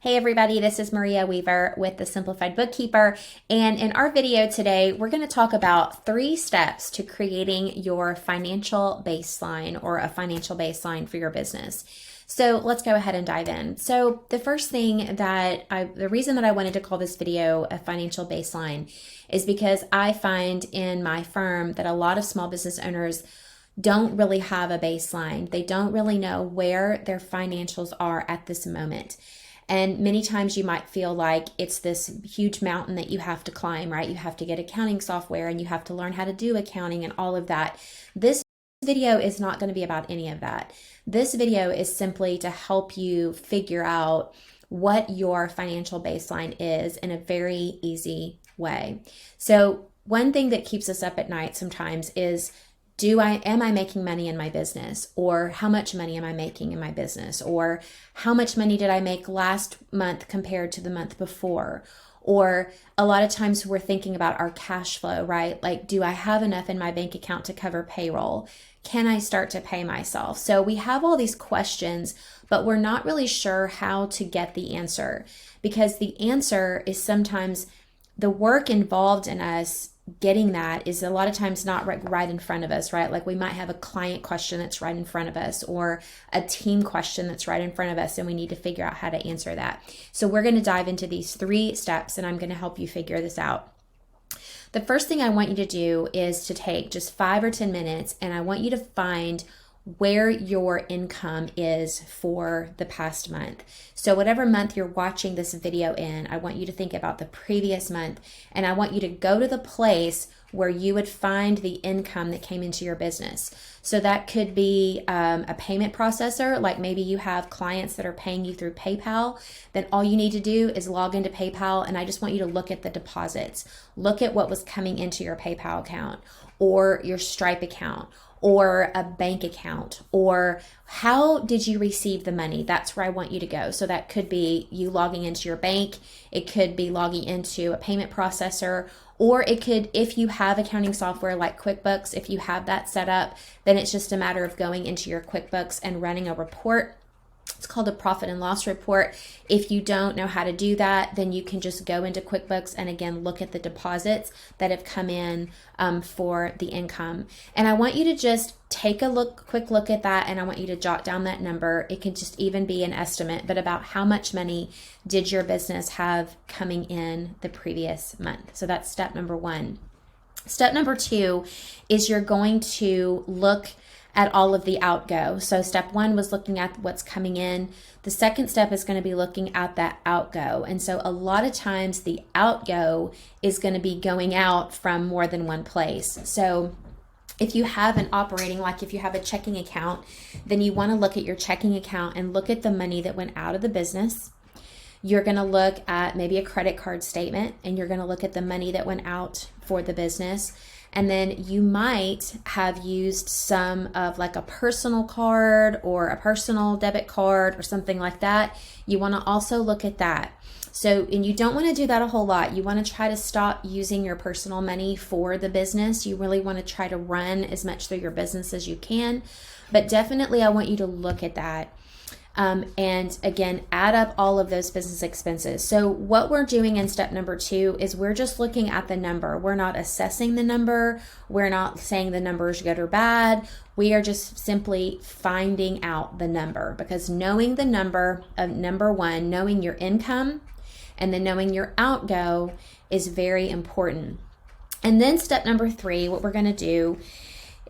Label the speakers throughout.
Speaker 1: Hey everybody, this is Maria Weaver with The Simplified Bookkeeper, and in our video today, we're going to talk about 3 steps to creating your financial baseline or a financial baseline for your business. So let's go ahead and dive in. So the first thing the reason that I wanted to call this video a financial baseline is because I find in my firm that a lot of small business owners don't really have a baseline. They don't really know where their financials are at this moment. And many times you might feel like it's this huge mountain that you have to climb, right? You have to get accounting software and you have to learn how to do accounting and all of that. This video is not going to be about any of that. This video is simply to help you figure out what your financial baseline is in a very easy way. So one thing that keeps us up at night sometimes is am I making money in my business? Or how much money am I making in my business? Or how much money did I make last month compared to the month before? Or a lot of times we're thinking about our cash flow, right? Like, do I have enough in my bank account to cover payroll? Can I start to pay myself? So we have all these questions, but we're not really sure how to get the answer, because the answer is sometimes the work involved in us getting that is a lot of times not right in front of us, right? Like we might have a client question that's right in front of us or a team question that's right in front of us, and we need to figure out how to answer that. So we're going to dive into these 3 steps, and I'm going to help you figure this out. The first thing I want you to do is to take just 5 or 10 minutes, and I want you to find where your income is for the past month. So whatever month you're watching this video in, I want you to think about the previous month, and I want you to go to the place where you would find the income that came into your business. So that could be a payment processor, like maybe you have clients that are paying you through PayPal. Then all you need to do is log into PayPal, and I just want you to look at the deposits. Look at what was coming into your PayPal account or your Stripe account or a bank account, or how did you receive the money? That's where I want you to go. So that could be you logging into your bank. It could be logging into a payment processor, or it could, if you have accounting software like QuickBooks, if you have that set up, then it's just a matter of going into your QuickBooks and running a report. It's called a profit and loss report. If you don't know how to do that, then you can just go into QuickBooks and again, look at the deposits that have come in for the income. And I want you to just take a quick look at that, and I want you to jot down that number. It can just even be an estimate, but about how much money did your business have coming in the previous month. So that's step number 1. Step number 2 is you're going to look at all of the outgo. So step 1 was looking at what's coming in. The second step is going to be looking at that outgo. And so a lot of times the outgo is going to be going out from more than one place. So if you have an operating, like if you have a checking account, then you want to look at your checking account and look at the money that went out of the business. You're going to look at maybe a credit card statement, and you're going to look at the money that went out for the business. And then you might have used some of like a personal card or a personal debit card or something like that. You want to also look at that. So, and you don't want to do that a whole lot. You want to try to stop using your personal money for the business. You really want to try to run as much through your business as you can. But definitely I want you to look at that. And again, add up all of those business expenses. So what we're doing in step number 2 is we're just looking at the number. We're not assessing the number. We're not saying the number is good or bad. We are just simply finding out the number, because knowing the number of number 1, knowing your income and then knowing your outgo is very important. And then step number 3, what we're going to do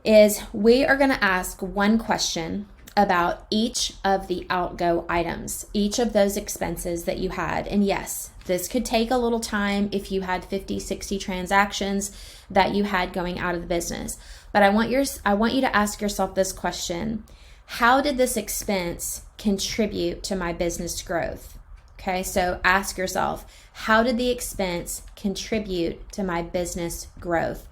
Speaker 1: is we are going to ask one question about each of the outgo items, each of those expenses that you had. And yes, this could take a little time if you had 50, 60 transactions that you had going out of the business. But I want you to ask yourself this question: how did this expense contribute to my business growth? Okay, so ask yourself, how did the expense contribute to my business growth?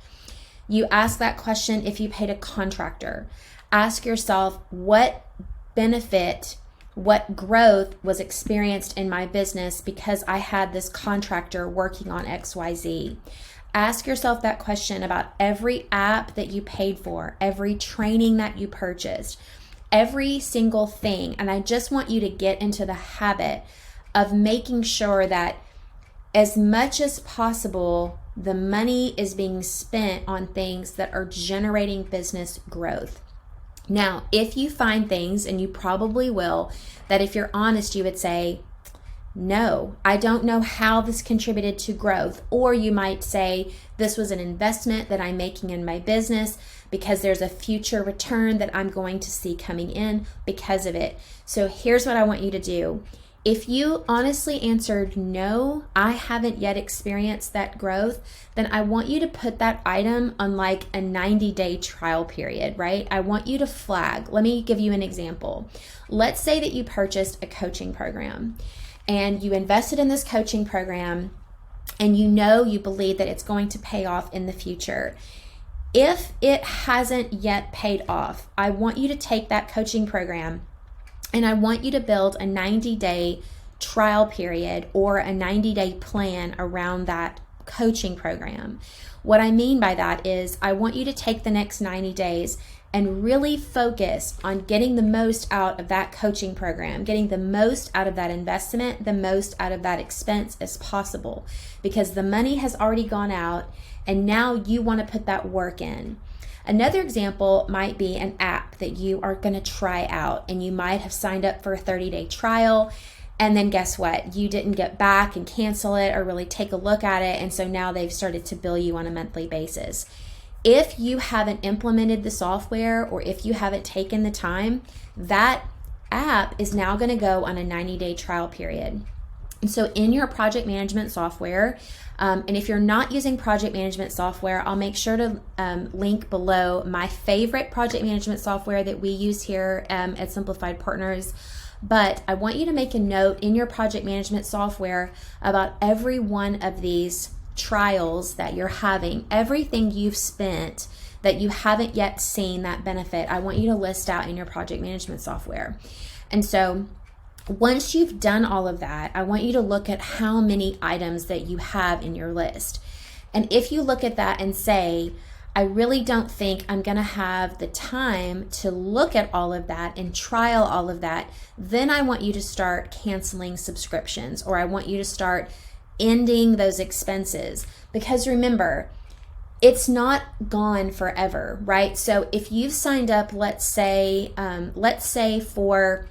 Speaker 1: You ask that question if you paid a contractor. Ask yourself, what benefit, what growth was experienced in my business because I had this contractor working on XYZ. Ask yourself that question about every app that you paid for, every training that you purchased, every single thing. And I just want you to get into the habit of making sure that as much as possible, the money is being spent on things that are generating business growth. Now, if you find things, and you probably will, that if you're honest, you would say, no, I don't know how this contributed to growth. Or you might say, this was an investment that I'm making in my business because there's a future return that I'm going to see coming in because of it. So here's what I want you to do. If you honestly answered no, I haven't yet experienced that growth, then I want you to put that item on like a 90-day trial period, right? I want you to flag. Let me give you an example. Let's say that you purchased a coaching program and you invested in this coaching program and you believe that it's going to pay off in the future. If it hasn't yet paid off, I want you to take that coaching program and I want you to build a 90-day trial period or a 90-day plan around that coaching program. What I mean by that is I want you to take the next 90 days and really focus on getting the most out of that coaching program, getting the most out of that investment, the most out of that expense as possible, because the money has already gone out and now you want to put that work in. Another example might be an app that you are going to try out, and you might have signed up for a 30-day trial, and then guess what? You didn't get back and cancel it or really take a look at it, and so now they've started to bill you on a monthly basis. If you haven't implemented the software or if you haven't taken the time, that app is now going to go on a 90-day trial period. And so in your project management software, and if you're not using project management software, I'll make sure to link below my favorite project management software that we use here at Simplified Partners. But I want you to make a note in your project management software about every one of these trials that you're having, everything you've spent that you haven't yet seen that benefit. I want you to list out in your project management software. And so once you've done all of that, I want you to look at how many items that you have in your list. And if you look at that and say, I really don't think I'm going to have the time to look at all of that and trial all of that, then I want you to start canceling subscriptions, or I want you to start ending those expenses. Because remember, it's not gone forever, right? So if you've signed up, let's say for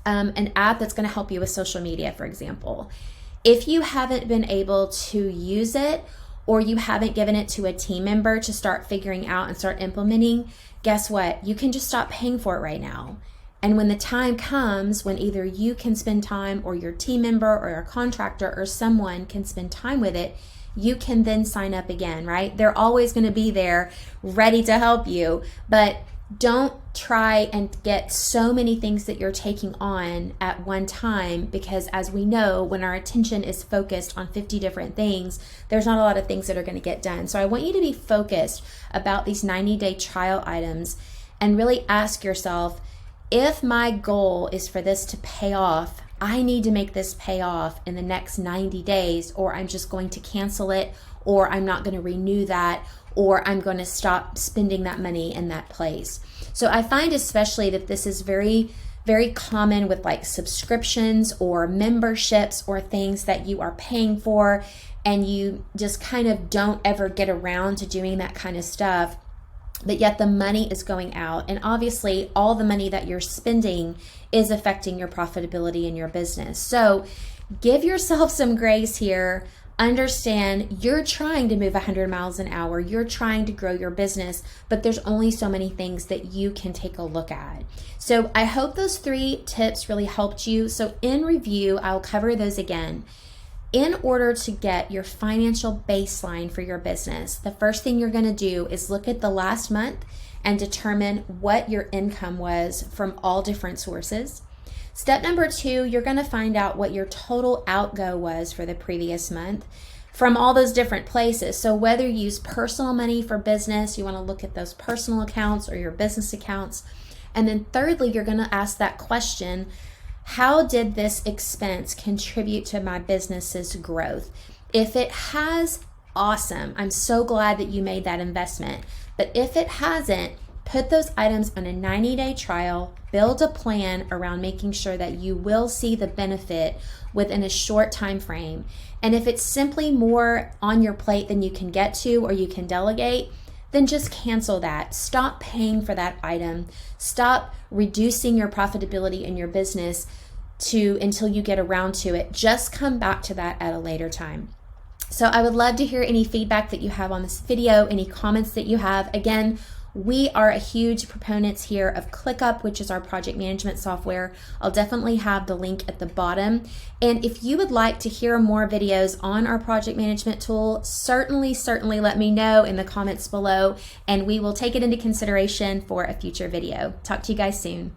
Speaker 1: an app that's going to help you with social media, for example, if you haven't been able to use it, or you haven't given it to a team member to start figuring out and start implementing, guess what? You can just stop paying for it right now. And when the time comes when either you can spend time, or your team member or your contractor or someone can spend time with it, you can then sign up again, right? They're always going to be there ready to help you, but don't try and get so many things that you're taking on at one time, because as we know, when our attention is focused on 50 different things, there's not a lot of things that are going to get done. So I want you to be focused about these 90-day trial items and really ask yourself, if my goal is for this to pay off, I need to make this pay off in the next 90 days, or I'm just going to cancel it, or I'm not going to renew that, or I'm going to stop spending that money in that place. So I find especially that this is very, very common with like subscriptions or memberships or things that you are paying for, and you just kind of don't ever get around to doing that kind of stuff. But yet the money is going out, and obviously all the money that you're spending is affecting your profitability in your business. So give yourself some grace here. Understand you're trying to move 100 miles an hour. You're trying to grow your business, but there's only so many things that you can take a look at. So I hope those 3 tips really helped you. So in review, I'll cover those again. In order to get your financial baseline for your business, the first thing you're going to do is look at the last month and determine what your income was from all different sources. Step number 2, you're going to find out what your total outgo was for the previous month from all those different places. So whether you use personal money for business, you want to look at those personal accounts or your business accounts. And then thirdly, you're going to ask that question, how did this expense contribute to my business's growth? If it has, awesome. I'm so glad that you made that investment. But if it hasn't, Put those items on a 90-day trial, build a plan around making sure that you will see the benefit within a short time frame. And if it's simply more on your plate than you can get to or you can delegate, then just cancel that. Stop paying for that item. Stop reducing your profitability in your business until you get around to it. Just come back to that at a later time. So I would love to hear any feedback that you have on this video, any comments that you have. Again, we are a huge proponents here of ClickUp, which is our project management software. I'll definitely have the link at the bottom. And if you would like to hear more videos on our project management tool, certainly let me know in the comments below, and we will take it into consideration for a future video. Talk to you guys soon.